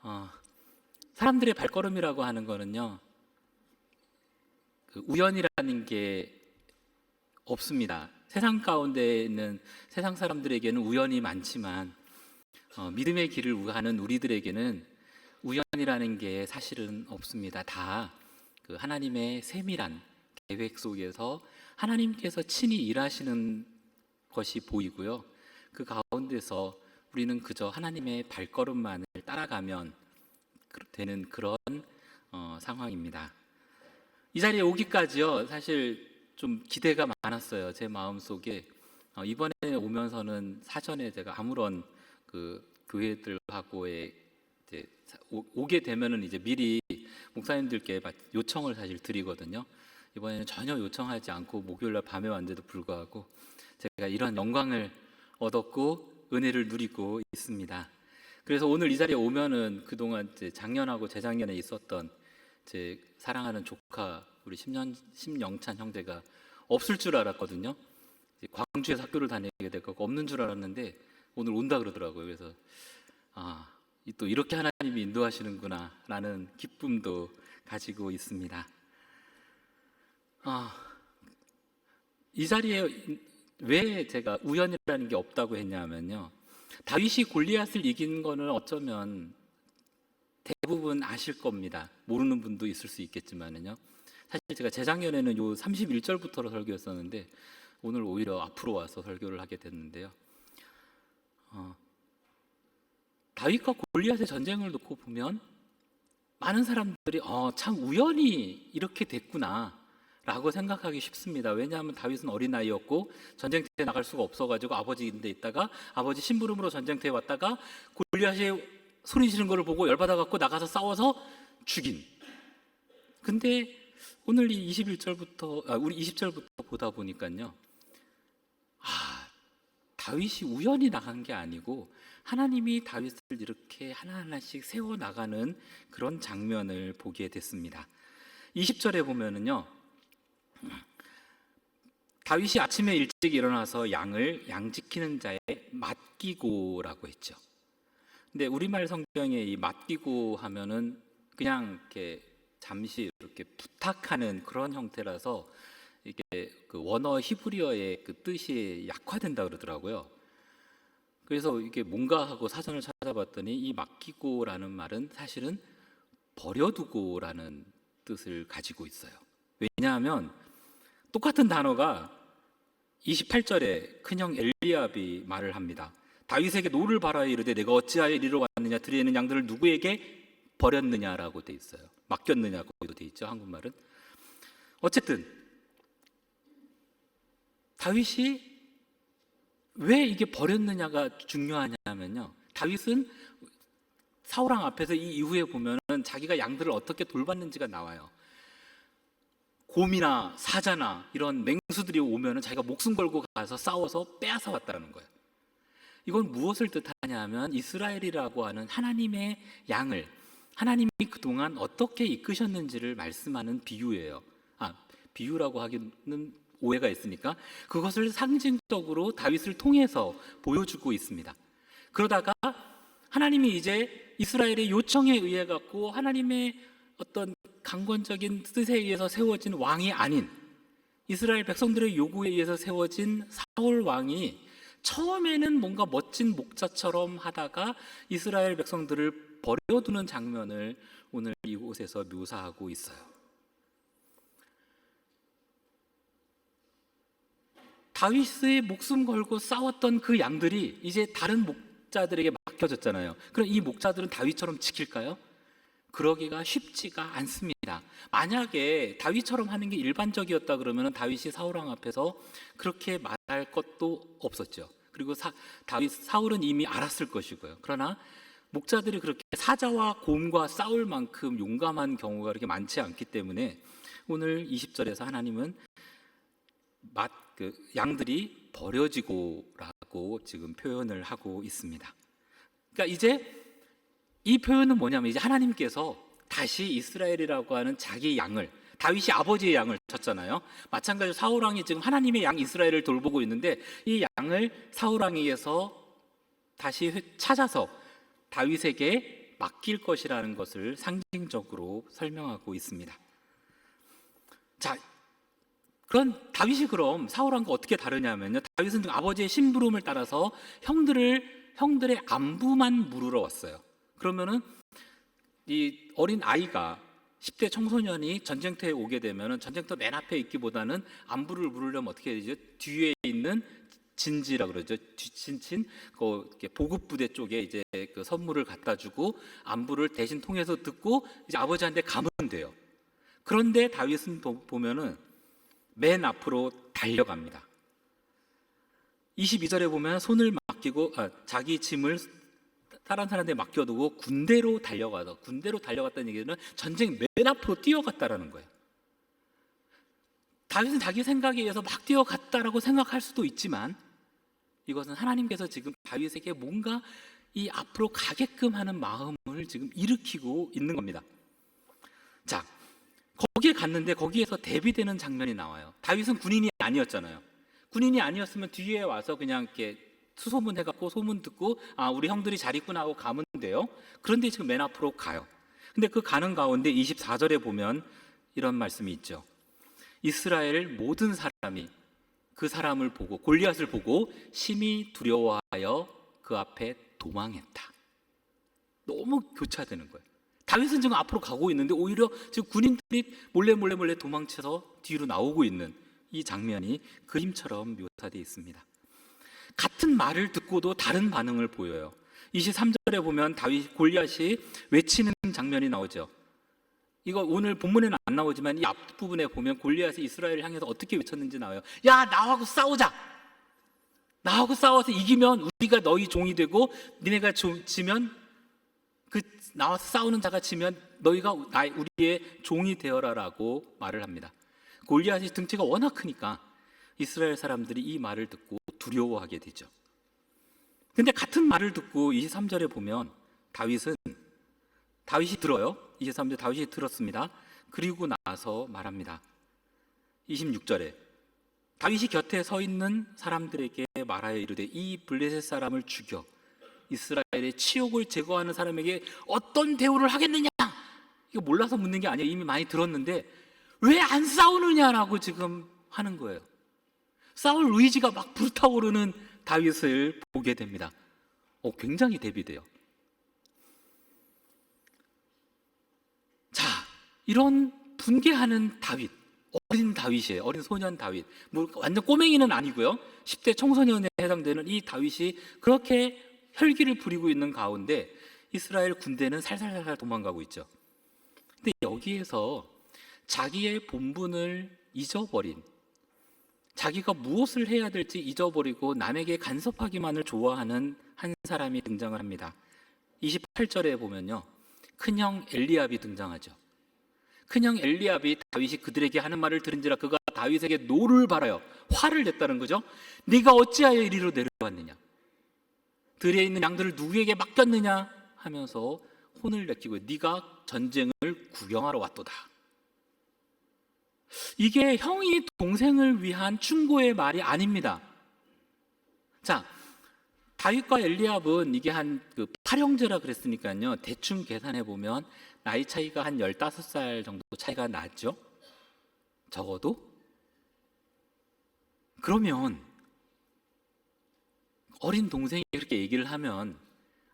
어, 사람들의 발걸음이라고 하는 거는요, 그 우연이라는 게 없습니다. 세상 가운데는 세상 사람들에게는 우연이 많지만 믿음의 길을 가는 우리들에게는 우연이라는 게 사실은 없습니다. 다 그 하나님의 세밀한 계획 속에서 하나님께서 친히 일하시는 것이 보이고요. 그 가운데서 우리는 그저 하나님의 발걸음만을 따라가면 되는 그런 상황입니다. 이 자리에 오기까지요, 사실 좀 기대가 많았어요. 제 마음속에 이번에 오면서는 사전에 제가 아무런 그 교회들하고의 이제 오게 되면은 이제 미리 목사님들께 요청을 사실 드리거든요. 이번에는 전혀 요청하지 않고 목요일날 밤에 왔는데도 불구하고 제가 이런 영광을 얻었고 은혜를 누리고 있습니다. 그래서 오늘 이 자리에 오면은 그동안 이제 작년하고 재작년에 있었던 제 사랑하는 조카 우리 심영찬 형제가 없을 줄 알았거든요. 광주에서 학교를 다니게 될 거고 없는 줄 알았는데 오늘 온다 그러더라고요. 그래서 또 이렇게 하나님이 인도하시는구나 라는 기쁨도 가지고 있습니다. 이 자리에 왜 제가 우연이라는 게 없다고 했냐면요, 다윗이 골리앗을 이긴 거는 어쩌면 대부분 아실 겁니다. 모르는 분도 있을 수 있겠지만은요, 사실 제가 재작년에는 요 31절부터로 설교했었는데 오늘 오히려 앞으로 와서 설교를 하게 됐는데요, 다윗과 골리앗의 전쟁을 놓고 보면 많은 사람들이 참 우연히 이렇게 됐구나 라고 생각하기 쉽습니다. 왜냐하면 다윗은 어린 나이였고 전쟁터에 나갈 수가 없어가지고 아버지 인데 있다가 아버지 심부름으로 전쟁터에 왔다가 골리앗이 소리 지르는 걸 보고 열받아갖고 나가서 싸워서 죽인. 근데 오늘 이 21절부터 우리 20절부터 보다 보니까요, 다윗이 우연히 나간 게 아니고 하나님이 다윗을 이렇게 하나하나씩 세워나가는 그런 장면을 보게 됐습니다. 20절에 보면은요, 다윗이 아침에 일찍 일어나서 양 지키는 자에 맡기고라고 했죠. 근데 우리말 성경에 이 맡기고 하면은 그냥 이렇게 잠시 이렇게 부탁하는 그런 형태라서 이게 그 원어 히브리어의 그 뜻이 약화된다 그러더라고요. 그래서 이게 뭔가 하고 사전을 찾아봤더니 이 맡기고라는 말은 사실은 버려두고라는 뜻을 가지고 있어요. 왜냐하면 똑같은 단어가 28절에 큰형 엘리압이 말을 합니다. 다윗에게 노를 바라여 이르되 내가 어찌하여 이리로 왔느냐, 들에 있는 양들을 누구에게 버렸느냐라고 돼 있어요. 맡겼느냐고 돼 있죠, 한국말은. 어쨌든 다윗이 왜 이게 버렸느냐가 중요하냐면요, 다윗은 사울왕 앞에서 이 이후에 보면은 자기가 양들을 어떻게 돌봤는지가 나와요. 곰이나 사자나 이런 맹수들이 오면은 자기가 목숨 걸고 가서 싸워서 빼앗아 왔다는 거예요. 이건 무엇을 뜻하냐 하면 이스라엘이라고 하는 하나님의 양을 하나님이 그동안 어떻게 이끄셨는지를 말씀하는 비유예요. 비유라고 하기는 오해가 있으니까 그것을 상징적으로 다윗을 통해서 보여주고 있습니다. 그러다가 하나님이 이제 이스라엘의 요청에 의해 갖고 하나님의 어떤 강권적인 뜻에 의해서 세워진 왕이 아닌 이스라엘 백성들의 요구에 의해서 세워진 사울 왕이 처음에는 뭔가 멋진 목자처럼 하다가 이스라엘 백성들을 버려두는 장면을 오늘 이곳에서 묘사하고 있어요. 다윗의 목숨 걸고 싸웠던 그 양들이 이제 다른 목자들에게 맡겨졌잖아요. 그럼 이 목자들은 다윗처럼 지킬까요? 그러기가 쉽지가 않습니다. 만약에 다윗처럼 하는 게 일반적이었다 그러면 다윗이 사울왕 앞에서 그렇게 말할 것도 없었죠. 그리고 사울은 이미 알았을 것이고요. 그러나 목자들이 그렇게 사자와 곰과 싸울 만큼 용감한 경우가 그렇게 많지 않기 때문에 오늘 20절에서 하나님은 양들이 버려지고라고 지금 표현을 하고 있습니다. 그러니까 이제 이 표현은 뭐냐면 이제 하나님께서 다시 이스라엘이라고 하는 자기 양을, 다윗이 아버지의 양을 쳤잖아요. 마찬가지로 사울왕이 지금 하나님의 양 이스라엘을 돌보고 있는데 이 양을 사울왕에게서 다시 찾아서 다윗에게 맡길 것이라는 것을 상징적으로 설명하고 있습니다. 자, 그런 다윗이 그럼 사울왕과 어떻게 다르냐면요, 다윗은 아버지의 심부름을 따라서 형들의 안부만 물으러 왔어요. 그러면은 이 어린 아이가 10대 청소년이 전쟁터에 오게 되면은 전쟁터 맨 앞에 있기보다는 안부를 물으려면 어떻게 해야 되죠? 뒤에 있는 진지라 그러죠. 뒷친친 그 보급 부대 쪽에 이제 그 선물을 갖다 주고 안부를 대신 통해서 듣고 이제 아버지한테 가면 돼요. 그런데 다윗은 보면은 맨 앞으로 달려갑니다. 22절에 보면 손을 맡기고 자기 짐을 다른 사람한테 맡겨두고 군대로 달려갔다는 얘기는 전쟁 맨 앞으로 뛰어갔다라는 거예요. 다윗은 자기 생각에 의해서 막 뛰어갔다라고 생각할 수도 있지만 이것은 하나님께서 지금 다윗에게 뭔가 이 앞으로 가게끔 하는 마음을 지금 일으키고 있는 겁니다. 자, 거기에 갔는데 거기에서 대비되는 장면이 나와요. 다윗은 군인이 아니었잖아요. 군인이 아니었으면 뒤에 와서 그냥 이렇게 수소문 해갖고 소문 듣고 우리 형들이 잘 있구나 하고 가면 돼요. 그런데 지금 맨 앞으로 가요. 근데 그 가는 가운데 24절에 보면 이런 말씀이 있죠. 이스라엘 모든 사람이 그 사람을 보고 골리앗을 보고 심히 두려워하여 그 앞에 도망했다. 너무 교차되는 거예요. 다윗은 지금 앞으로 가고 있는데 오히려 지금 군인들이 몰래 도망쳐서 뒤로 나오고 있는 이 장면이 그림처럼 묘사되어 있습니다. 같은 말을 듣고도 다른 반응을 보여요. 23절에 보면 골리앗이 외치는 장면이 나오죠. 이거 오늘 본문에는 안 나오지만 이 앞부분에 보면 골리앗이 이스라엘을 향해서 어떻게 외쳤는지 나와요. 야, 나하고 싸우자. 나하고 싸워서 이기면 우리가 너희 종이 되고 니네가 지면 나와서 싸우는 자가 지면 너희가 우리의 종이 되어라라고 말을 합니다. 골리앗이 등치가 워낙 크니까 이스라엘 사람들이 이 말을 듣고 두려워하게 되죠. 근데 같은 말을 듣고 23절에 보면 다윗이 들어요. 23절 다윗이 들었습니다. 그리고 나서 말합니다. 26절에 다윗이 곁에 서 있는 사람들에게 말하여 이르되 이 블레셋 사람을 죽여 이스라엘의 치욕을 제거하는 사람에게 어떤 대우를 하겠느냐. 이거 몰라서 묻는 게 아니에요. 이미 많이 들었는데 왜 안 싸우느냐라고 지금 하는 거예요. 싸울 의지가 막 불타오르는 다윗을 보게 됩니다. 굉장히 대비돼요. 자, 이런 분개하는 다윗, 어린 다윗이에요. 어린 소년 다윗. 완전 꼬맹이는 아니고요. 10대 청소년에 해당되는 이 다윗이 그렇게 혈기를 부리고 있는 가운데 이스라엘 군대는 살살살살 도망가고 있죠. 근데 여기에서 자기의 본분을 잊어버린, 자기가 무엇을 해야 될지 잊어버리고 남에게 간섭하기만을 좋아하는 한 사람이 등장을 합니다. 28절에 보면요, 큰형 엘리압이 등장하죠. 큰형 엘리압이 다윗이 그들에게 하는 말을 들은지라 그가 다윗에게 노를 발하여 화를 냈다는 거죠. 네가 어찌하여 이리로 내려왔느냐, 들에 있는 양들을 누구에게 맡겼느냐 하면서 혼을 내키고 네가 전쟁을 구경하러 왔도다. 이게 형이 동생을 위한 충고의 말이 아닙니다. 자, 다윗과 엘리압은 이게 한 8형제라 그랬으니까요, 대충 계산해 보면 나이 차이가 한 15살 정도 차이가 나죠. 적어도. 그러면 어린 동생이 그렇게 얘기를 하면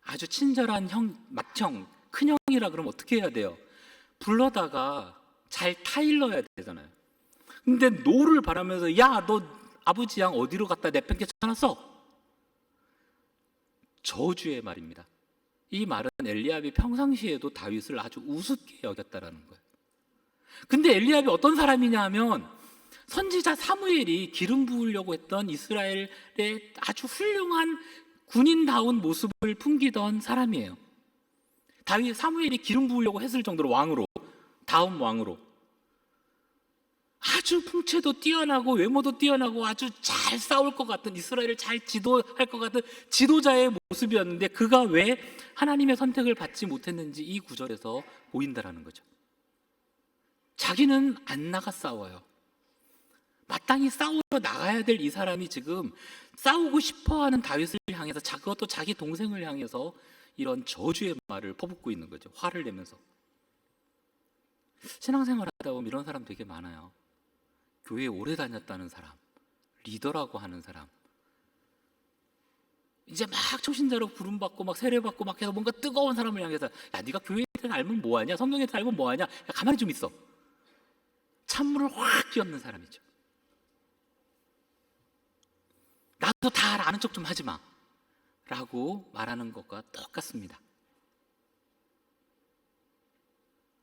아주 친절한 맏형, 큰형이라 그러면 어떻게 해야 돼요? 불러다가 잘 타일러야 되잖아요. 근데 노를 바라면서 야, 너 아버지 양 어디로 갔다 내팽개쳐놨어? 저주의 말입니다. 이 말은 엘리압이 평상시에도 다윗을 아주 우습게 여겼다라는 거예요. 근데 엘리압이 어떤 사람이냐 하면 선지자 사무엘이 기름 부으려고 했던 이스라엘의 아주 훌륭한 군인다운 모습을 풍기던 사람이에요. 사무엘이 기름 부으려고 했을 정도로 다음 왕으로 아주 풍채도 뛰어나고 외모도 뛰어나고 아주 잘 싸울 것 같은, 이스라엘을 잘 지도할 것 같은 지도자의 모습이었는데 그가 왜 하나님의 선택을 받지 못했는지 이 구절에서 보인다라는 거죠. 자기는 안 나가 싸워요. 마땅히 싸우러 나가야 될 이 사람이 지금 싸우고 싶어하는 다윗을 향해서, 그것도 자기 동생을 향해서 이런 저주의 말을 퍼붓고 있는 거죠. 화를 내면서. 신앙생활 하다 보면 이런 사람 되게 많아요. 교회에 오래 다녔다는 사람, 리더라고 하는 사람, 이제 막 초신자로 부름받고 막 세례받고 막 해서 뭔가 뜨거운 사람을 향해서 야, 네가 교회에 알면 뭐하냐, 성경에 알면 뭐하냐, 야, 가만히 좀 있어. 찬물을 확 끼얹는 사람이죠. 나도 다 아는 척 좀 하지 마 라고 말하는 것과 똑같습니다.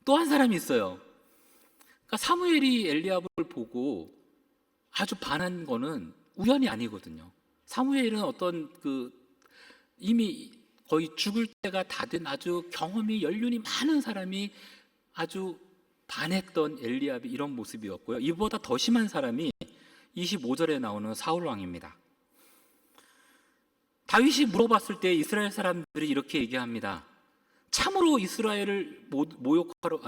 또 한 사람이 있어요. 그러니까 사무엘이 엘리압을 보고 아주 반한 거는 우연이 아니거든요. 사무엘은 어떤 이미 거의 죽을 때가 다 된 아주 경험이 연륜이 많은 사람이 아주 반했던 엘리압이 이런 모습이었고요. 이보다 더 심한 사람이 25절에 나오는 사울 왕입니다. 다윗이 물어봤을 때 이스라엘 사람들이 이렇게 얘기합니다. 참으로 이스라엘을 모욕하러,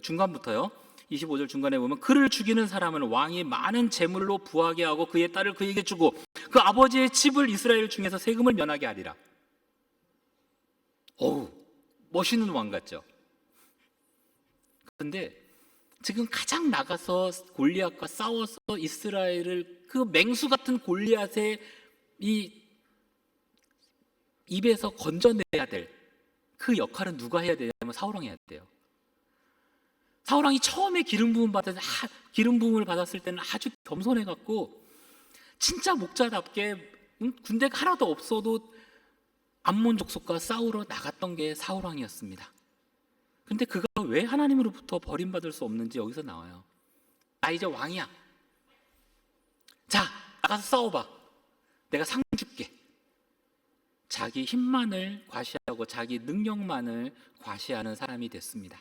중간부터요. 25절 중간에 보면 그를 죽이는 사람은 왕이 많은 재물로 부하게 하고 그의 딸을 그에게 주고 그 아버지의 집을 이스라엘 중에서 세금을 면하게 하리라. 어우, 멋있는 왕 같죠? 그런데 지금 가장 나가서 골리앗과 싸워서 이스라엘을 그 맹수 같은 골리앗의 이 입에서 건져내야 될 그 역할은 누가 해야 되냐면 사울왕이 해야 돼요. 사울왕이 처음에 기름 부음을 받았을 때는 아주 겸손해갖고 진짜 목자답게 군대가 하나도 없어도 암몬 족속과 싸우러 나갔던 게 사울왕이었습니다. 근데 그가 왜 하나님으로부터 버림받을 수 없는지 여기서 나와요. 나 이제 왕이야. 자, 나가서 싸워봐. 내가 상 줄게. 자기 힘만을 과시하고 자기 능력만을 과시하는 사람이 됐습니다.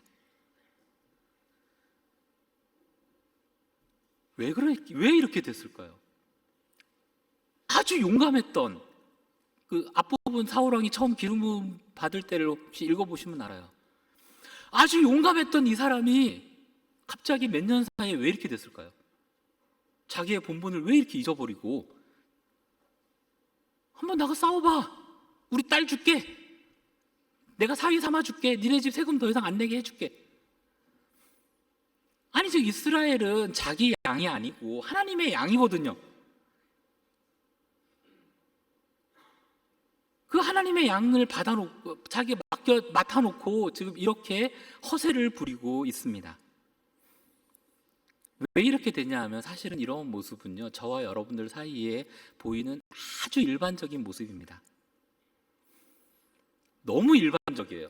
왜 이렇게 됐을까요? 아주 용감했던 그 앞부분 사울왕이 처음 기름 부음 받을 때를 혹시 읽어보시면 알아요. 아주 용감했던 이 사람이 갑자기 몇 년 사이에 왜 이렇게 됐을까요? 자기의 본분을 왜 이렇게 잊어버리고 한번 나가 싸워봐. 우리 딸 줄게. 내가 사위 삼아 줄게. 니네 집 세금 더 이상 안 내게 해줄게. 아니, 즉 이스라엘은 자기 양이 아니고 하나님의 양이거든요. 그 하나님의 양을 받아놓고 자기 맡아놓고 지금 이렇게 허세를 부리고 있습니다. 왜 이렇게 되냐 하면 사실은 이런 모습은요, 저와 여러분들 사이에 보이는 아주 일반적인 모습입니다. 너무 일반적이에요.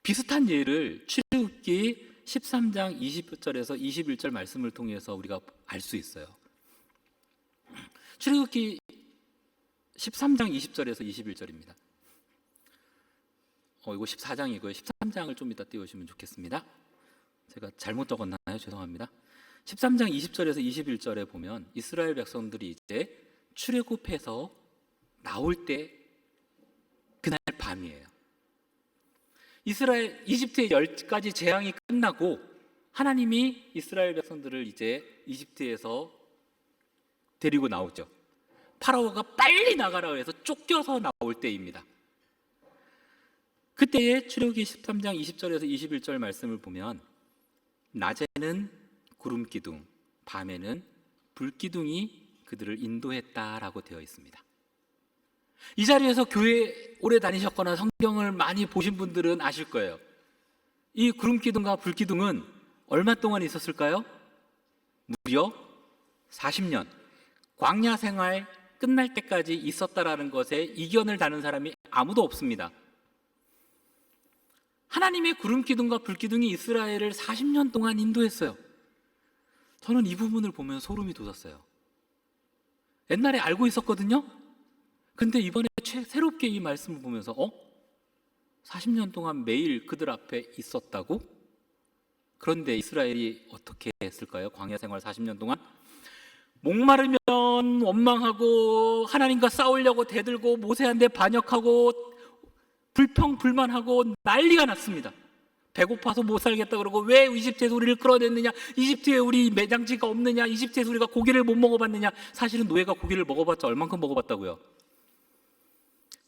비슷한 예를 출애굽기 13장 20절에서 21절 말씀을 통해서 우리가 알 수 있어요. 출애굽기 13장 20절에서 21절입니다. 이거 14장이고요. 13장을 좀 이따 띄우시면 좋겠습니다. 제가 잘못 적었나요? 죄송합니다. 13장 20절에서 21절에 보면 이스라엘 백성들이 이제 출애굽해서 나올 때 그날 밤이에요. 이집트의 10가지 재앙이 끝나고 하나님이 이스라엘 백성들을 이제 이집트에서 데리고 나오죠. 파라오가 빨리 나가라고 해서 쫓겨서 나올 때입니다. 그때의 출애굽기 13장 20절에서 21절 말씀을 보면 낮에는 구름 기둥, 밤에는 불 기둥이 그들을 인도했다라고 되어 있습니다. 이 자리에서 교회 오래 다니셨거나 성경을 많이 보신 분들은 아실 거예요. 이 구름 기둥과 불 기둥은 얼마 동안 있었을까요? 무려 40년. 광야 생활 끝날 때까지 있었다라는 것에 이견을 다는 사람이 아무도 없습니다. 하나님의 구름 기둥과 불 기둥이 이스라엘을 40년 동안 인도했어요. 저는 이 부분을 보면 소름이 돋았어요. 옛날에 알고 있었거든요. 근데 이번에 새롭게 이 말씀을 보면서 40년 동안 매일 그들 앞에 있었다고? 그런데 이스라엘이 어떻게 했을까요? 광야 생활 40년 동안 목마르면 원망하고 하나님과 싸우려고 대들고 모세한테 반역하고 불평불만하고 난리가 났습니다. 배고파서 못 살겠다 그러고 왜 이집트에서 우리를 끌어냈느냐, 이집트에 우리 매장지가 없느냐, 이집트에서 우리가 고기를 못 먹어봤느냐. 사실은 노예가 고기를 먹어봤자 얼만큼 먹어봤다고요?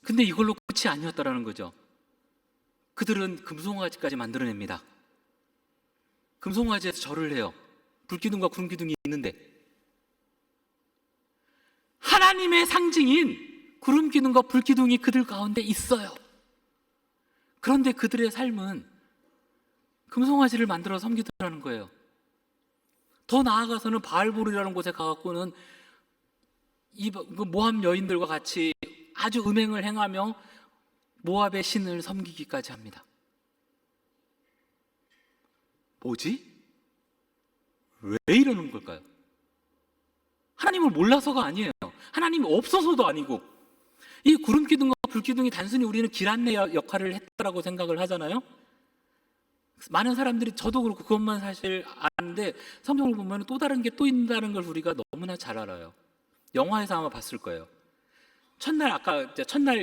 근데 이걸로 끝이 아니었다라는 거죠. 그들은 금송아지까지 만들어냅니다. 금송아지에서 절을 해요. 불기둥과 구름기둥이 있는데 하나님의 상징인 구름기둥과 불기둥이 그들 가운데 있어요. 그런데 그들의 삶은 금송아지를 만들어 섬기더라는 거예요. 더 나아가서는 바알볼이라는 곳에 가갖고는 이 모압 여인들과 같이 아주 음행을 행하며 모압의 신을 섬기기까지 합니다. 뭐지? 왜 이러는 걸까요? 하나님을 몰라서가 아니에요. 하나님이 없어서도 아니고, 이 구름기둥과 불기둥이 단순히 우리는 길 안내 역할을 했다라고 생각을 하잖아요. 많은 사람들이, 저도 그렇고 그것만 사실 아는데, 성경을 보면 또 다른 게 또 있다는 걸 우리가 너무나 잘 알아요. 영화에서 아마 봤을 거예요. 첫날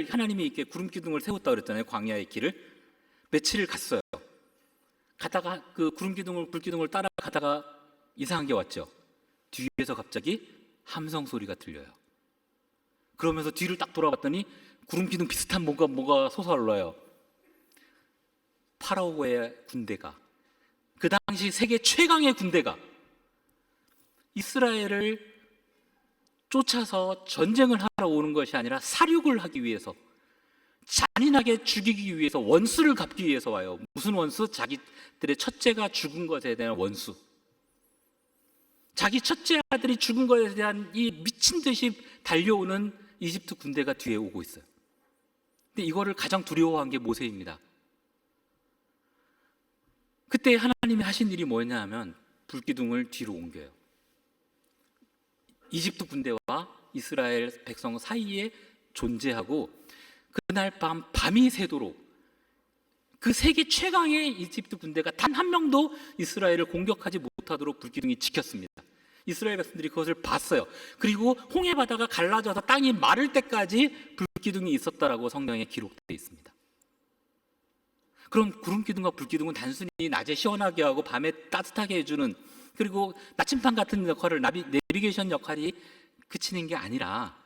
하나님이 이렇게 구름기둥을 세웠다 그랬잖아요. 광야의 길을 며칠을 갔어요. 가다가 그 불기둥을 따라가다가 이상한 게 왔죠. 뒤에서 갑자기 함성 소리가 들려요. 그러면서 뒤를 딱 돌아봤더니 구름기둥 비슷한 뭐가 솟아올라요. 파라오의 군대가, 그 당시 세계 최강의 군대가 이스라엘을 쫓아서 전쟁을 하러 오는 것이 아니라 살육을 하기 위해서, 잔인하게 죽이기 위해서, 원수를 갚기 위해서 와요. 무슨 원수? 자기들의 첫째가 죽은 것에 대한 원수. 자기 첫째 아들이 죽은 것에 대한 이 미친 듯이 달려오는 이집트 군대가 뒤에 오고 있어요. 근데 이거를 가장 두려워한 게 모세입니다. 그때 하나님이 하신 일이 뭐였냐 하면 불기둥을 뒤로 옮겨요. 이집트 군대와 이스라엘 백성 사이에 존재하고, 그날 밤이 새도록 그 세계 최강의 이집트 군대가 단 한 명도 이스라엘을 공격하지 못하도록 불기둥이 지켰습니다. 이스라엘 백성들이 그것을 봤어요. 그리고 홍해 바다가 갈라져서 땅이 마를 때까지 불기둥이 있었다라고 성경에 기록되어 있습니다. 그럼 구름기둥과 불기둥은 단순히 낮에 시원하게 하고 밤에 따뜻하게 해주는, 그리고 나침반 같은 역할을, 내비게이션 역할이 그치는 게 아니라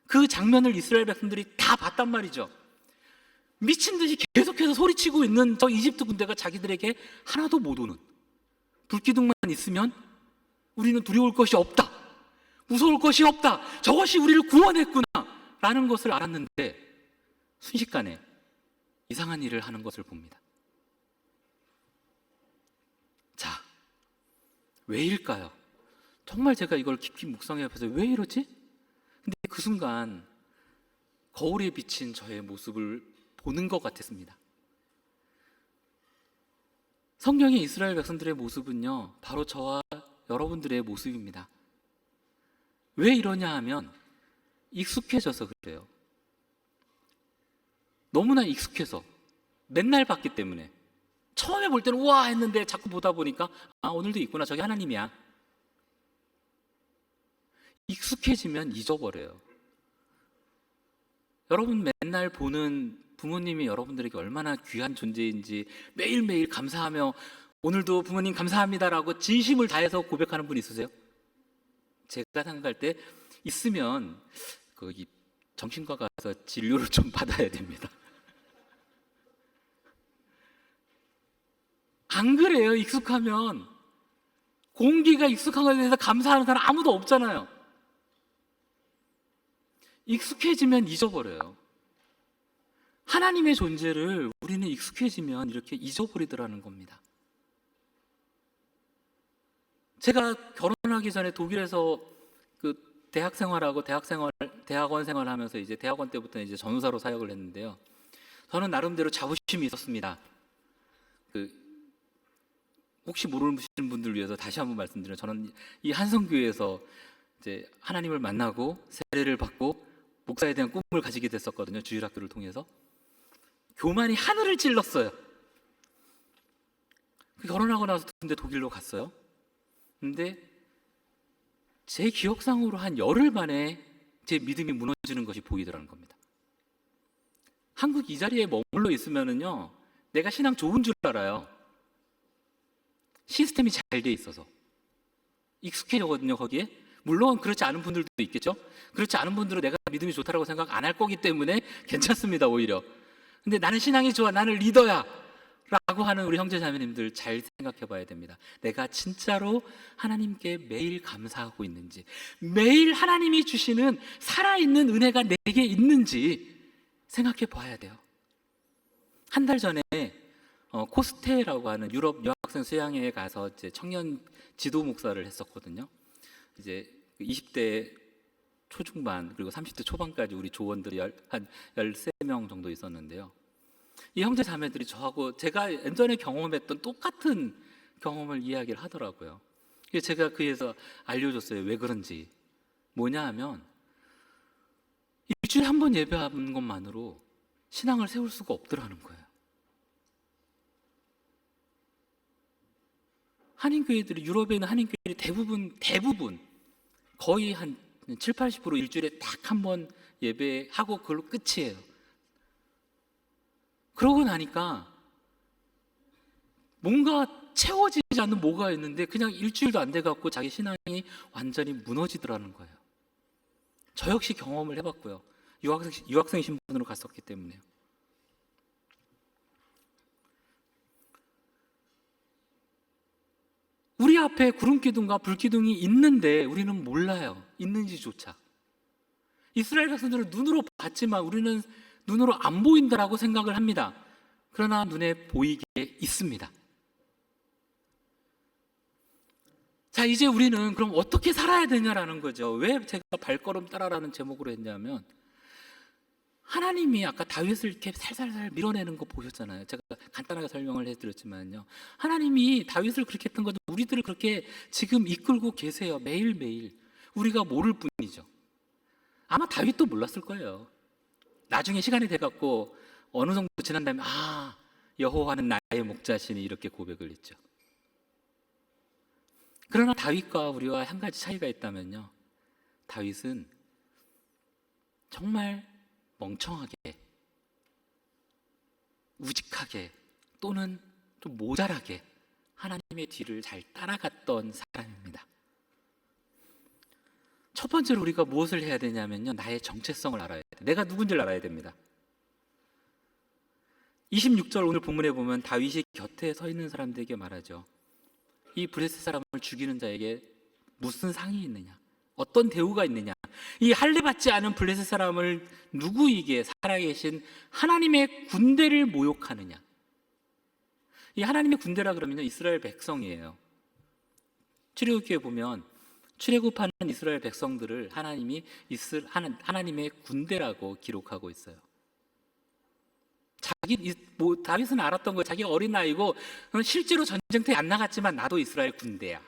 그 장면을 이스라엘 백성들이 다 봤단 말이죠. 미친 듯이 계속해서 소리치고 있는 저 이집트 군대가 자기들에게 하나도 못 오는, 불기둥만 있으면 우리는 두려울 것이 없다, 무서울 것이 없다, 저것이 우리를 구원했구나 라는 것을 알았는데 순식간에 이상한 일을 하는 것을 봅니다. 자, 왜일까요? 정말 제가 이걸 깊이 묵상해 보세요. 왜 이러지? 근데 그 순간 거울에 비친 저의 모습을 보는 것 같았습니다. 성경의 이스라엘 백성들의 모습은요, 바로 저와 여러분들의 모습입니다. 왜 이러냐 하면 익숙해져서 그래요. 너무나 익숙해서, 맨날 봤기 때문에. 처음에 볼 때는 우와 했는데 자꾸 보다 보니까 오늘도 있구나, 저게 하나님이야. 익숙해지면 잊어버려요. 여러분 맨날 보는 부모님이 여러분들에게 얼마나 귀한 존재인지 매일매일 감사하며 오늘도 부모님 감사합니다라고 진심을 다해서 고백하는 분 있으세요? 제가 생각할 때 있으면 거기 정신과 가서 진료를 좀 받아야 됩니다. 안 그래요? 익숙하면. 공기가 익숙한 것에 대해서 감사하는 사람 아무도 없잖아요. 익숙해지면 잊어버려요. 하나님의 존재를 우리는 익숙해지면 이렇게 잊어버리더라는 겁니다. 제가 결혼하기 전에 독일에서 그 대학 생활하고 대학원 생활하면서 이제 대학원 때부터 이제 전도사로 사역을 했는데요. 저는 나름대로 자부심이 있었습니다. 혹시 모르시는 분들을 위해서 다시 한번 말씀드리면, 저는 이 한성교회에서 이제 하나님을 만나고 세례를 받고 목사에 대한 꿈을 가지게 됐었거든요. 주일학교를 통해서. 교만이 하늘을 찔렀어요. 결혼하고 나서 근데 독일로 갔어요. 근데 제 기억상으로 한 열흘 만에 제 믿음이 무너지는 것이 보이더라는 겁니다. 한국 이 자리에 머물러 있으면은요, 내가 신앙 좋은 줄 알아요. 시스템이 잘 돼 있어서 익숙해졌거든요. 거기에 물론 그렇지 않은 분들도 있겠죠. 그렇지 않은 분들은 내가 믿음이 좋다라고 생각 안 할 거기 때문에 괜찮습니다, 오히려. 근데 나는 신앙이 좋아, 나는 리더야 라고 하는 우리 형제 자매님들 잘 생각해 봐야 됩니다. 내가 진짜로 하나님께 매일 감사하고 있는지, 매일 하나님이 주시는 살아있는 은혜가 내게 있는지 생각해 봐야 돼요. 한 달 전에 코스테라고 하는 유럽 여학생 수양회에 가서 이제 청년 지도 목사를 했었거든요. 이제 20대 초중반 그리고 30대 초반까지 우리 조원들이 한 13명 정도 있었는데요. 이 형제 자매들이 저하고 제가 예전에 경험했던 똑같은 경험을 이야기를 하더라고요. 그래서 제가 그에서 알려줬어요. 왜 그런지. 뭐냐 하면 일주일에 한 번 예배하는 것만으로 신앙을 세울 수가 없더라는 거예요. 한인교회들이, 유럽에 있는 한인교회들이 대부분 거의 한 7, 80% 일주일에 딱 한 번 예배하고 그걸로 끝이에요. 그러고 나니까 뭔가 채워지지 않는 뭐가 있는데 그냥 일주일도 안 돼갖고 자기 신앙이 완전히 무너지더라는 거예요. 저 역시 경험을 해봤고요. 유학생 신분으로 갔었기 때문에요. 우리 앞에 구름기둥과 불기둥이 있는데 우리는 몰라요. 있는지조차. 이스라엘 백성들은 눈으로 봤지만 우리는 눈으로 안 보인다라고 생각을 합니다. 그러나 눈에 보이게 있습니다. 자, 이제 우리는 그럼 어떻게 살아야 되냐라는 거죠. 왜 제가 발걸음 따라라는 제목으로 했냐면, 하나님이 아까 다윗을 이렇게 살살살 밀어내는 거 보셨잖아요. 제가 간단하게 설명을 해드렸지만요, 하나님이 다윗을 그렇게 했던 것은 우리들을 그렇게 지금 이끌고 계세요. 매일매일. 우리가 모를 뿐이죠. 아마 다윗도 몰랐을 거예요. 나중에 시간이 돼갖고 어느 정도 지난 다음에 여호와는 나의 목자시니 이렇게 고백을 했죠. 그러나 다윗과 우리와 한 가지 차이가 있다면요, 다윗은 정말 멍청하게, 우직하게, 또는 좀 모자라게 하나님의 뒤를 잘 따라갔던 사람입니다. 첫 번째로 우리가 무엇을 해야 되냐면요, 나의 정체성을 알아야 돼요. 내가 누군지를 알아야 됩니다. 26절 오늘 본문에 보면 다윗이 곁에 서 있는 사람들에게 말하죠. 이 블레셋 사람을 죽이는 자에게 무슨 상이 있느냐, 어떤 대우가 있느냐, 이 할례받지 않은 블레셋 사람을 누구에게 살아계신 하나님의 군대를 모욕하느냐. 이 하나님의 군대라 그러면 이스라엘 백성이에요. 출애굽기에 보면 출애굽하는 이스라엘 백성들을 하나님이 하나님의 군대라고 기록하고 있어요. 다윗은 알았던 거예요. 자기가 어린 나이고 실제로 전쟁터에 안 나갔지만 나도 이스라엘 군대야.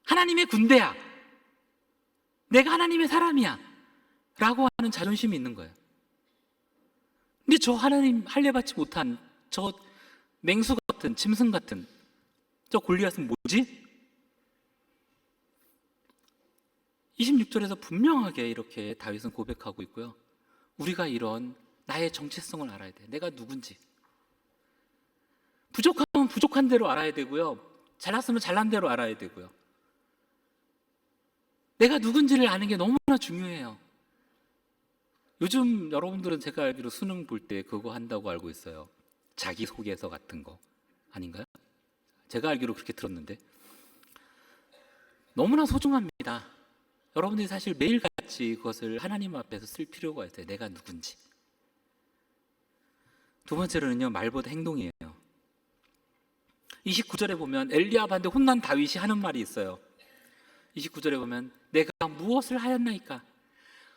하나님의 군대야. 내가 하나님의 사람이야 라고 하는 자존심이 있는 거예요. 근데 저 하나님 할례받지 못한 저 맹수 같은, 짐승 같은 저 골리앗은 뭐지? 26절에서 분명하게 이렇게 다윗은 고백하고 있고요. 우리가 이런 나의 정체성을 알아야 돼. 내가 누군지. 부족하면 부족한 대로 알아야 되고요, 잘났으면 잘난 대로 알아야 되고요. 내가 누군지를 아는 게 너무나 중요해요. 요즘 여러분들은 제가 알기로 수능 볼 때 그거 한다고 알고 있어요. 자기소개서 같은 거 아닌가요? 제가 알기로 그렇게 들었는데 너무나 소중합니다. 여러분들이 사실 매일같이 그것을 하나님 앞에서 쓸 필요가 있어요. 내가 누군지. 두 번째로는요, 말보다 행동이에요. 29절에 보면 엘리압한테 혼난 다윗이 하는 말이 있어요. 29절에 보면 내가 무엇을 하였나이까?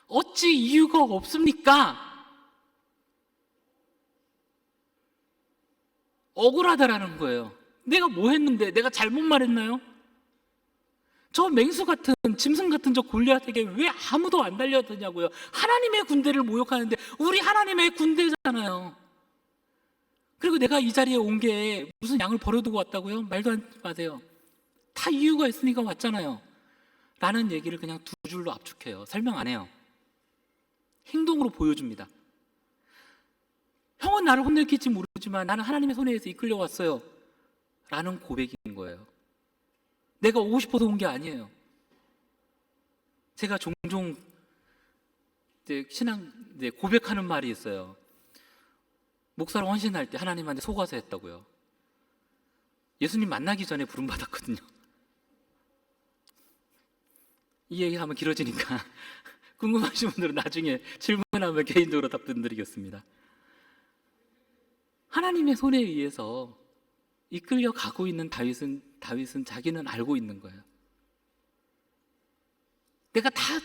어찌 이유가 없습니까? 억울하다라는 거예요. 내가 뭐 했는데? 내가 잘못 말했나요? 저 맹수 같은, 짐승 같은 저 골리앗에게 왜 아무도 안 달려드냐고요. 하나님의 군대를 모욕하는데 우리 하나님의 군대잖아요. 그리고 내가 이 자리에 온 게 무슨 양을 버려두고 왔다고요? 말도 하지 마세요. 다 이유가 있으니까 왔잖아요 라는 얘기를 그냥 두 줄로 압축해요. 설명 안 해요. 행동으로 보여줍니다. 형은 나를 혼낼지 모르지만 나는 하나님의 손에 의해서 이끌려 왔어요 라는 고백인 거예요. 내가 오고 싶어서 온 게 아니에요. 제가 종종 신앙 고백하는 말이 있어요. 목사로 헌신할 때 하나님한테 속아서 했다고요. 예수님 만나기 전에 부름받았거든요. 이 얘기하면 길어지니까 궁금하신 분들은 나중에 질문하면 개인적으로 답변 드리겠습니다. 하나님의 손에 의해서 이끌려 가고 있는 다윗은 자기는 알고 있는 거예요. 내가 다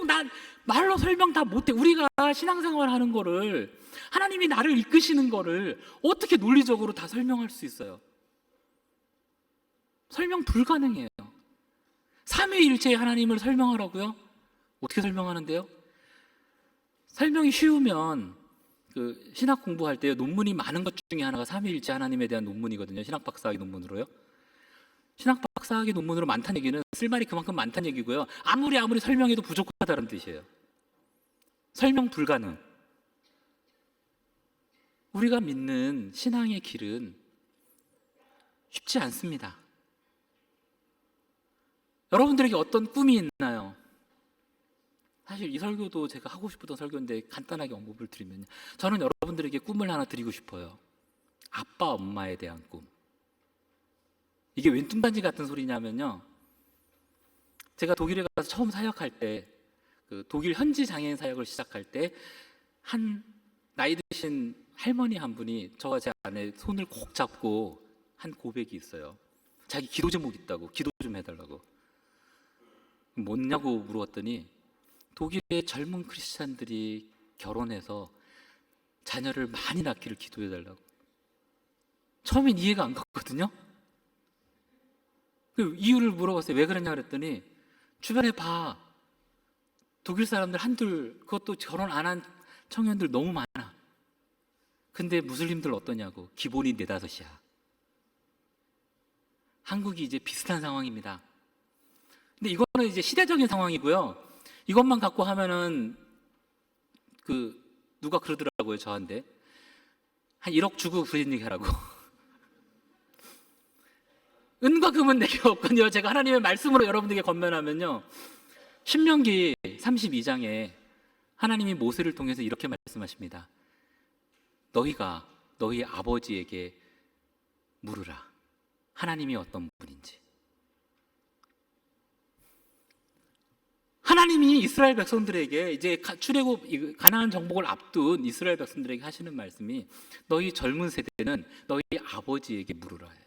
난 말로 설명 다 못해. 우리가 신앙생활 하는 거를, 하나님이 나를 이끄시는 거를 어떻게 논리적으로 다 설명할 수 있어요? 설명 불가능해요. 삼위일체의 하나님을 설명하라고요? 어떻게 설명하는데요? 설명이 쉬우면 신학 공부할 때 논문이 많은 것 중에 하나가 삼위일체 하나님에 대한 논문이거든요. 신학 박사학위 논문으로요. 신학 박사학위 논문으로 많다는 얘기는 쓸 말이 그만큼 많다는 얘기고요. 아무리 설명해도 부족하다는 뜻이에요. 설명 불가능. 우리가 믿는 신앙의 길은 쉽지 않습니다. 여러분들에게 어떤 꿈이 있나요? 사실 이 설교도 제가 하고 싶었던 설교인데 간단하게 언급을 드리면요, 저는 여러분들에게 꿈을 하나 드리고 싶어요. 아빠, 엄마에 대한 꿈. 이게 웬 뚱딴지 같은 소리냐면요, 제가 독일에 가서 처음 사역할 때, 독일 현지 장애인 사역을 시작할 때 한 나이 드신 할머니 한 분이 저와 제 아내 손을 꼭 잡고 한 고백이 있어요. 자기 기도 제목 있다고, 기도 좀 해달라고. 뭐냐고 물어봤더니 독일의 젊은 크리스찬들이 결혼해서 자녀를 많이 낳기를 기도해달라고. 처음엔 이해가 안 갔거든요. 그 이유를 물어봤어요. 왜 그러냐 그랬더니 주변에 봐, 독일 사람들 한둘, 그것도 결혼 안 한 청년들 너무 많아. 근데 무슬림들 어떠냐고. 기본이 4-5이야. 한국이 이제 비슷한 상황입니다. 근데 이거는 이제 시대적인 상황이고요. 이것만 갖고 하면은 누가 그러더라고요, 저한테. 한 1억 주고 그런 얘기 하라고. 은과 금은 내게 없거든요. 제가 하나님의 말씀으로 여러분들에게 권면하면요, 신명기 32장에 하나님이 모세를 통해서 이렇게 말씀하십니다. 너희가 너희 아버지에게 물으라. 하나님이 어떤 분인지. 하나님이 이스라엘 백성들에게 이제 출애굽 가나안 정복을 앞둔 이스라엘 백성들에게 하시는 말씀이 너희 젊은 세대는 너희 아버지에게 물으라 해요.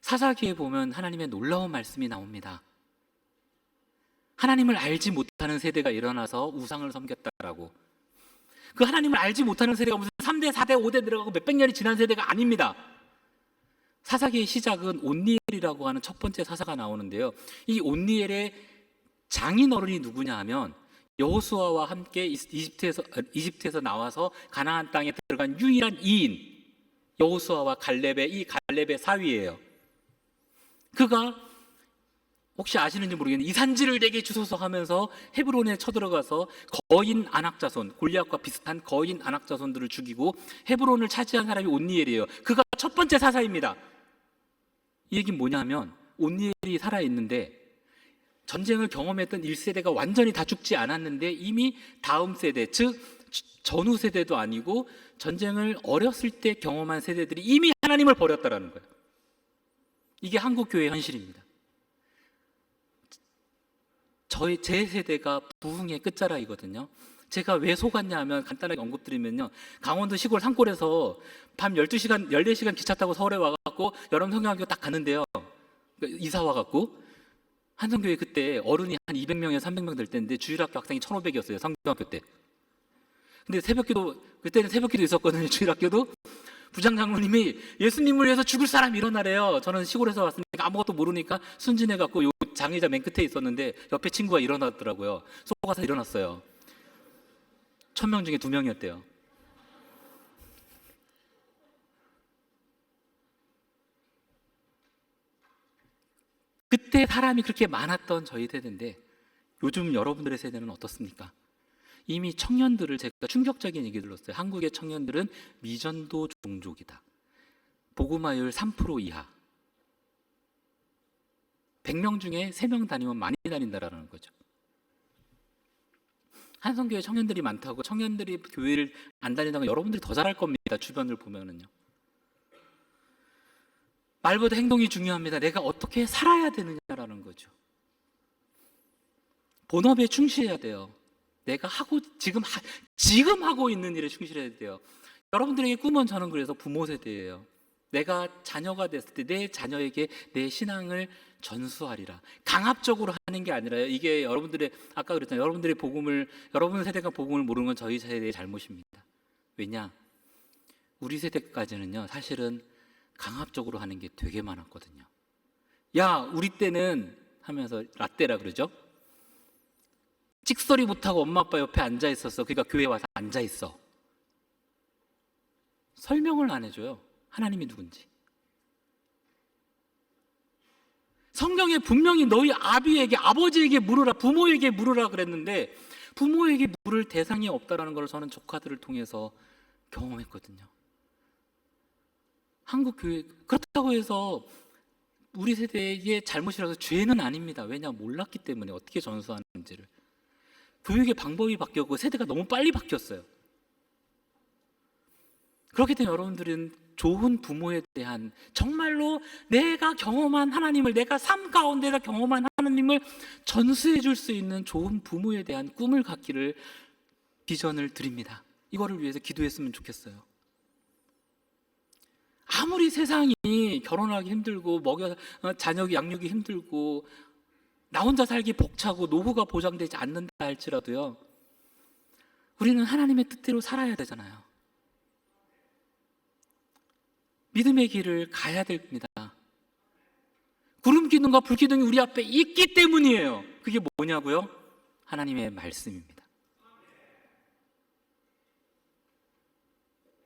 사사기에 보면 하나님의 놀라운 말씀이 나옵니다. 하나님을 알지 못하는 세대가 일어나서 우상을 섬겼다라고. 그 하나님을 알지 못하는 세대가 무슨 3대, 4대, 5대 들어가고 몇백 년이 지난 세대가 아닙니다. 사사기의 시작은 온니엘이라고 하는 첫 번째 사사가 나오는데요, 이 온니엘의 장인어른이 누구냐 하면 여호수아와 함께 이집트에서 나와서 가나안 땅에 들어간 유일한 2인 여호수아와 갈렙의 사위예요. 그가 혹시 아시는지 모르겠는데 이산지를 내게 주소서 하면서 헤브론에 쳐들어가서 거인 안악자손, 골리앗과 비슷한 거인 안악자손들을 죽이고 헤브론을 차지한 사람이 온니엘이에요. 그가 첫 번째 사사입니다. 이 얘기는 뭐냐면 온니엘이 살아있는데 전쟁을 경험했던 1세대가 완전히 다 죽지 않았는데 이미 다음 세대, 즉 전후 세대도 아니고 전쟁을 어렸을 때 경험한 세대들이 이미 하나님을 버렸다라는 거예요. 이게 한국교회의 현실입니다. 제 세대가 부흥의 끝자락이거든요. 제가 왜 속았냐 하면 간단하게 언급드리면요, 강원도 시골 산골에서 밤 12시간, 14시간 기차 타고 서울에 와갖고 여름 성경학교 딱 갔는데요, 이사 와갖고 한성교회 그때 어른이 한 200명에서 300명 될 때인데 주일학교 학생이 1,500이었어요, 성경학교 때. 근데 그때는 새벽기도 있었거든요. 주일학교도. 부장 장로님이 예수님을 위해서 죽을 사람 일어나래요. 저는 시골에서 왔으니까 아무것도 모르니까 순진해갖고 요 장의자 맨 끝에 있었는데 옆에 친구가 일어났더라고요. 속아서 일어났어요. 1,000명 중에 2명이었대요. 그때 사람이 그렇게 많았던 저희 세대인데 요즘 여러분들의 세대는 어떻습니까? 이미 청년들을, 제가 충격적인 얘기 들었어요. 한국의 청년들은 미전도 종족이다. 복음화율 3% 이하. 100명 중에 3명 다니면 많이 다닌다라는 거죠. 한성교회 청년들이 많다고 청년들이 교회를 안 다니다가 여러분들이 더 잘할 겁니다. 주변을 보면은요. 말보다 행동이 중요합니다. 내가 어떻게 살아야 되느냐라는 거죠. 본업에 충실해야 돼요. 내가 지금 하고 있는 일에 충실해야 돼요. 여러분들에게 꿈은 저는 그래서 부모 세대예요. 내가 자녀가 됐을 때 내 자녀에게 내 신앙을 전수하리라. 강압적으로 하는 게 아니라, 이게 여러분들의, 아까 그랬잖아요. 여러분 세대가 복음을 모르는 건 저희 세대의 잘못입니다. 왜냐? 우리 세대까지는요, 사실은 강압적으로 하는 게 되게 많았거든요. 야, 우리 때는 하면서 라떼라 그러죠? 찍소리 못하고 엄마 아빠 옆에 앉아 있었어. 그러니까 교회 와서 앉아 있어. 설명을 안 해줘요. 하나님이 누군지. 성경에 분명히 너희 아버지에게 물으라, 부모에게 물으라 그랬는데 부모에게 물을 대상이 없다라는 걸 저는 조카들을 통해서 경험했거든요. 한국 교회, 그렇다고 해서 우리 세대의 잘못이라서 죄는 아닙니다. 왜냐? 몰랐기 때문에 어떻게 전수하는지를. 교육의 방법이 바뀌었고 세대가 너무 빨리 바뀌었어요. 그렇기 때문에 여러분들은 좋은 부모에 대한, 정말로 내가 경험한 하나님을, 내가 삶 가운데서 경험한 하나님을 전수해 줄 수 있는 좋은 부모에 대한 꿈을 갖기를 비전을 드립니다. 이거를 위해서 기도했으면 좋겠어요. 아무리 세상이 결혼하기 힘들고 자녀 양육이 힘들고 나 혼자 살기 벅차고 노후가 보장되지 않는다 할지라도요, 우리는 하나님의 뜻대로 살아야 되잖아요. 믿음의 길을 가야 됩니다. 구름 기둥과 불 기둥이 우리 앞에 있기 때문이에요. 그게 뭐냐고요? 하나님의 말씀입니다.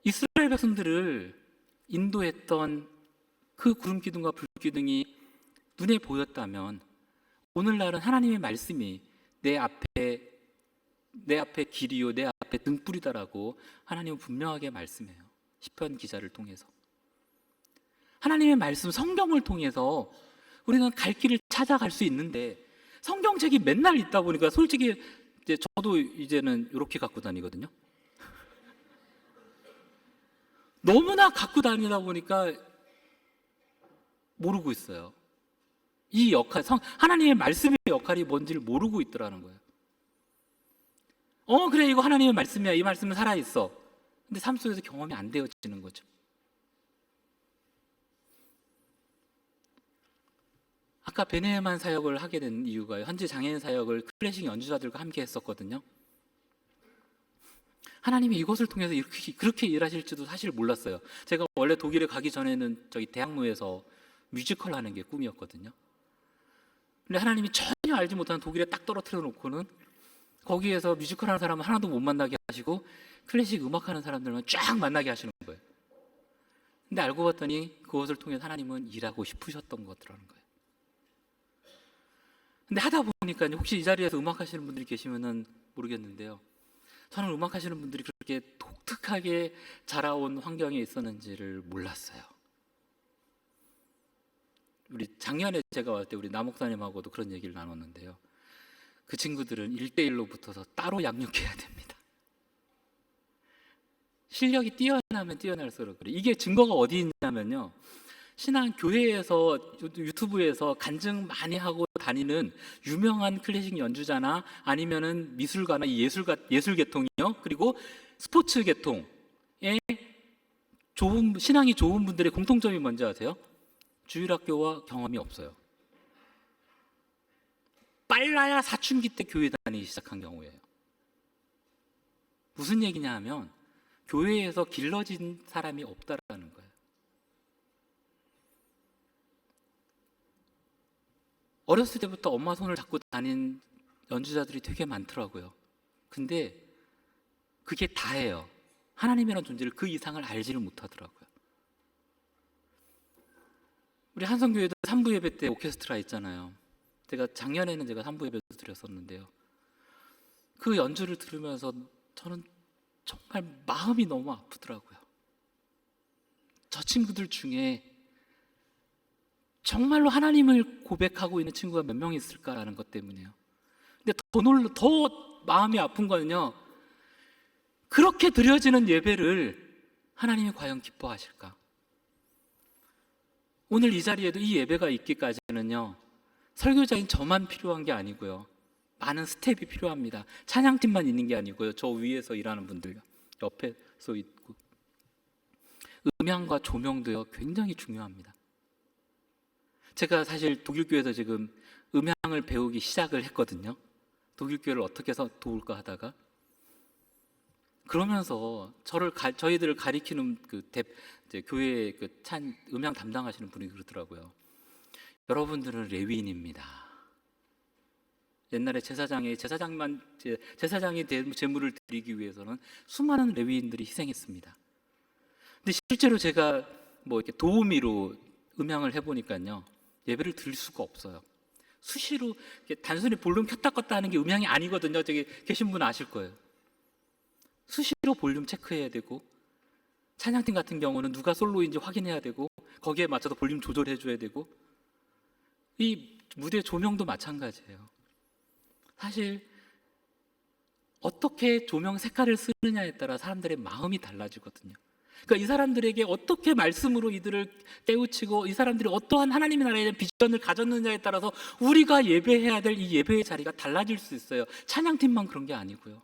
이스라엘 백성들을 인도했던 그 구름 기둥과 불 기둥이 눈에 보였다면 오늘날은 하나님의 말씀이 내 앞에 길이요, 내 앞에 등불이다라고 하나님은 분명하게 말씀해요. 시편 기자를 통해서. 하나님의 말씀, 성경을 통해서 우리는 갈 길을 찾아갈 수 있는데, 성경책이 맨날 있다 보니까 솔직히 저도 이제는 이렇게 갖고 다니거든요. 너무나 갖고 다니다 보니까 모르고 있어요. 이 역할, 하나님의 말씀의 역할이 뭔지를 모르고 있더라는 거예요. 그래, 이거 하나님의 말씀이야. 이 말씀은 살아있어. 근데 삶 속에서 경험이 안 되어지는 거죠. 아까 베네만 사역을 하게 된 이유가요, 현재 장애인 사역을 클래식 연주자들과 함께 했었거든요. 하나님이 이것을 통해서 그렇게 일하실지도 사실 몰랐어요. 제가 원래 독일에 가기 전에는 대학로에서 뮤지컬 하는 게 꿈이었거든요. 근데 하나님이 전혀 알지 못하는 독일에 딱 떨어뜨려 놓고는 거기에서 뮤지컬 하는 사람은 하나도 못 만나게 하시고 클래식 음악하는 사람들만 쫙 만나게 하시는 거예요. 근데 알고 봤더니 그것을 통해 하나님은 일하고 싶으셨던 것들라는 거예요. 근데 하다 보니까 혹시 이 자리에서 음악하시는 분들이 계시면은 모르겠는데요, 저는 음악하시는 분들이 그렇게 독특하게 자라온 환경에 있었는지를 몰랐어요. 우리 작년에 제가 왔을 때 우리 나 목사님하고도 그런 얘기를 나눴는데요, 그 친구들은 1대1로 붙어서 따로 양육해야 됩니다. 실력이 뛰어나면 뛰어날수록 그래요. 이게 증거가 어디 있냐면요, 신앙 교회에서 유튜브에서 간증 많이 하고 다니는 유명한 클래식 연주자나 아니면은 미술가나 예술 계통이요, 그리고 스포츠 계통의 신앙이 좋은 분들의 공통점이 뭔지 아세요? 주일학교와 경험이 없어요. 빨라야 사춘기 때 교회 다니기 시작한 경우예요. 무슨 얘기냐 하면 교회에서 길러진 사람이 없다라는 거예요. 어렸을 때부터 엄마 손을 잡고 다닌 연주자들이 되게 많더라고요. 근데 그게 다예요. 하나님이라는 존재를, 그 이상을 알지를 못하더라고요. 우리 한성교회도 3부 예배 때 오케스트라 있잖아요. 제가 작년에는 3부 예배도 드렸었는데요, 그 연주를 들으면서 저는 정말 마음이 너무 아프더라고요. 저 친구들 중에 정말로 하나님을 고백하고 있는 친구가 몇 명 있을까라는 것 때문에요. 근데 더 마음이 아픈 거는요, 그렇게 드려지는 예배를 하나님이 과연 기뻐하실까? 오늘 이 자리에도 이 예배가 있기까지는요, 설교자인 저만 필요한 게 아니고요, 많은 스텝이 필요합니다. 찬양팀만 있는 게 아니고요, 저 위에서 일하는 분들, 옆에 서 있고, 음향과 조명도요 굉장히 중요합니다. 제가 사실 독일교회에서 지금 음향을 배우기 시작을 했거든요. 독일교회를 어떻게 해서 도울까 하다가, 그러면서 저희들을 가리키는 이제 교회 음향 담당하시는 분이 그러더라고요. 여러분들은 레위인입니다. 옛날에 제사장이 제물을 드리기 위해서는 수많은 레위인들이 희생했습니다. 근데 실제로 제가 뭐 이렇게 도우미로 음향을 해보니까요, 예배를 드릴 수가 없어요. 수시로 단순히 볼륨 켰다 껐다 하는 게 음향이 아니거든요. 저기 계신 분 아실 거예요. 수시로 볼륨 체크해야 되고, 찬양팀 같은 경우는 누가 솔로인지 확인해야 되고, 거기에 맞춰서 볼륨 조절해줘야 되고, 이 무대 조명도 마찬가지예요. 사실 어떻게 조명 색깔을 쓰느냐에 따라 사람들의 마음이 달라지거든요. 그러니까 이 사람들에게 어떻게 말씀으로 이들을 깨우치고, 이 사람들이 어떠한 하나님의 나라에 대한 비전을 가졌느냐에 따라서 우리가 예배해야 될 이 예배의 자리가 달라질 수 있어요. 찬양팀만 그런 게 아니고요.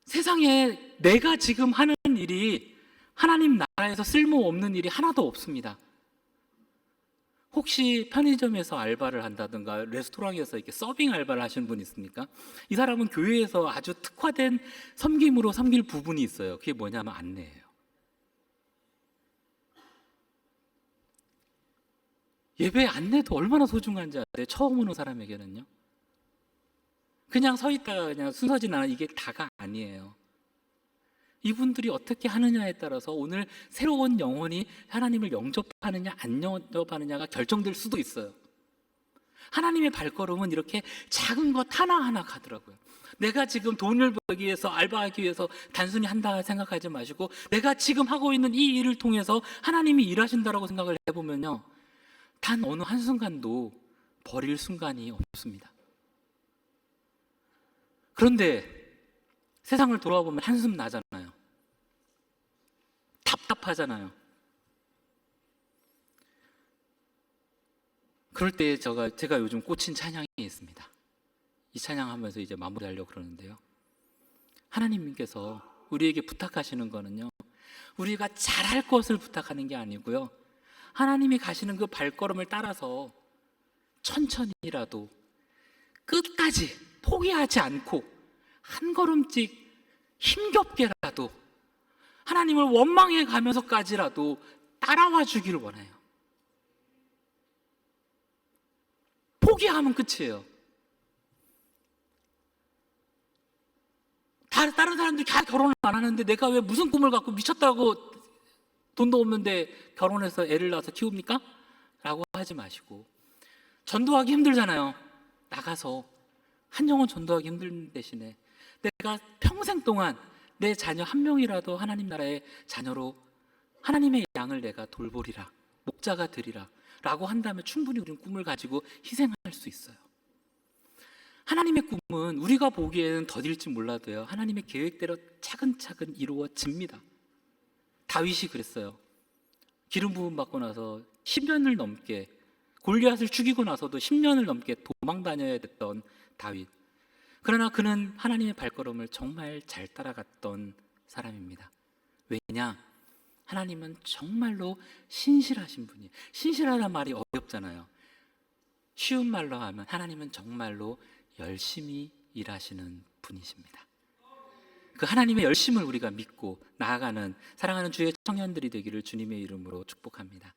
세상에 내가 지금 하는 일이 하나님 나라에서 쓸모없는 일이 하나도 없습니다. 혹시 편의점에서 알바를 한다든가 레스토랑에서 이렇게 서빙 알바를 하시는 분 있습니까? 이 사람은 교회에서 아주 특화된 섬김으로 섬길 부분이 있어요. 그게 뭐냐면 안내예요. 예배 안내도 얼마나 소중한지 아세요? 처음 오는 사람에게는요. 그냥 서 있다가 그냥 순서 지나는 이게 다가 아니에요. 이분들이 어떻게 하느냐에 따라서 오늘 새로운 영혼이 하나님을 영접하느냐 안 영접하느냐가 결정될 수도 있어요. 하나님의 발걸음은 이렇게 작은 것 하나하나 가더라고요. 내가 지금 돈을 벌기 위해서, 알바하기 위해서 단순히 한다 생각하지 마시고, 내가 지금 하고 있는 이 일을 통해서 하나님이 일하신다라고 생각을 해보면요, 단 어느 한순간도 버릴 순간이 없습니다. 그런데 세상을 돌아보면 한숨 나잖아요. 답답하잖아요. 그럴 때 제가 요즘 꽂힌 찬양이 있습니다. 이 찬양하면서 이제 마무리하려고 그러는데요, 하나님께서 우리에게 부탁하시는 거는요, 우리가 잘할 것을 부탁하는 게 아니고요, 하나님이 가시는 그 발걸음을 따라서 천천히라도 끝까지 포기하지 않고 한 걸음씩 힘겹게라도 하나님을 원망해 가면서까지라도 따라와 주기를 원해요. 포기하면 끝이에요. 다른 사람들이 다 결혼을 안 하는데 내가 왜 무슨 꿈을 갖고 미쳤다고 돈도 없는데 결혼해서 애를 낳아서 키웁니까? 라고 하지 마시고, 전도하기 힘들잖아요. 나가서 한 영혼 전도하기 힘든 대신에 내가 평생 동안 내 자녀 한 명이라도 하나님 나라의 자녀로 하나님의 양을 내가 돌보리라, 목자가 되리라 라고 한다면 충분히 우리는 꿈을 가지고 희생할 수 있어요. 하나님의 꿈은 우리가 보기에는 더딜지 몰라도요, 하나님의 계획대로 차근차근 이루어집니다. 다윗이 그랬어요. 기름 부음 받고 나서 10년을 넘게, 골리앗을 죽이고 나서도 10년을 넘게 도망 다녀야 됐던 다윗. 그러나 그는 하나님의 발걸음을 정말 잘 따라갔던 사람입니다. 왜냐? 하나님은 정말로 신실하신 분이에요. 신실하다는 말이 어렵잖아요. 쉬운 말로 하면 하나님은 정말로 열심히 일하시는 분이십니다. 그 하나님의 열심을 우리가 믿고 나아가는 사랑하는 주의 청년들이 되기를 주님의 이름으로 축복합니다.